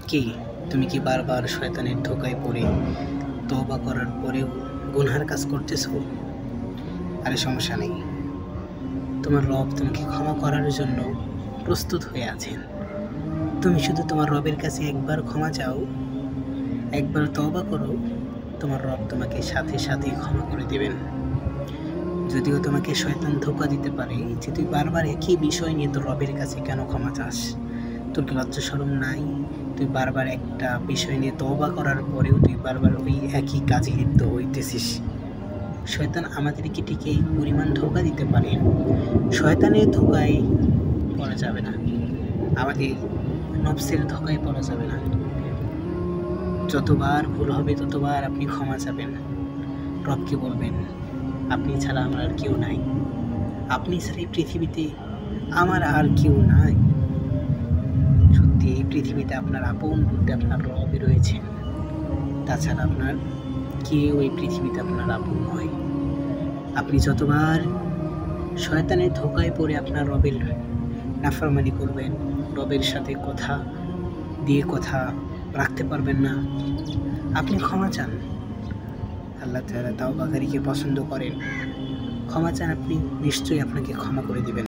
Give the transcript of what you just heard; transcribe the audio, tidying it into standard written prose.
কি তুমি কি বারবার শয়তানের ধোকায় পড়ে তওবা করার পরেও গুনহার কাজ করতেছো? আরে সমস্যা নেই, তোমার রব তোমাকে ক্ষমা করার জন্য প্রস্তুত হয়ে আছেন। তুমি শুধু তোমার রবের কাছে একবার ক্ষমা চাও, একবার তওবা করো, তোমার রব তোমাকে সাথে সাথে ক্ষমা করে দেবেন। যদিও তোমাকে শয়তান ধোকা দিতে পারে যে তুই বারবার একই বিষয় নিয়ে তোর রবের কাছে কেন ক্ষমা চাস, তোর কি লজ্জা শরম নাই? তুই বারবার একটা বিষয় নিয়ে তওবা করার পরেও তুই বারবার ওই একই কাজে লিপ্ত হইতেছিস। শয়তান আমাদেরকে ঠিক এই পরিমাণ ধোকা দিতে পারে। শয়তানের ধোকায় পড়া যাবে না, আমাদের নফসের ধোকায় পড়া যাবে না। যতবার ভুল হবে ততবার আপনি ক্ষমা চাবেন, রবকে বলবেন আপনি ছাড়া আমার আর কেউ নাই, আপনি ছাড়া এই পৃথিবীতে আমার আর কেউ নাই। সত্যি এই পৃথিবীতে আপনার আপন বলতে আপনার রবই রয়েছেন, তাছাড়া আপনার কেউ এই পৃথিবীতে আপনার আপন নয়। আপনি যতবার শয়তানের ধোকায় পড়ে আপনার রবের নাফরমানি করবেন, রবের সাথে কথা দিয়ে কথা রাখতে পারবেন না, আপনি ক্ষমা চান। আল্লাহ তাআলা তাওবাকারীকে পছন্দ করেন। ক্ষমা চান, আপনি নিশ্চয়ই আপনাকে ক্ষমা করে দিবেন।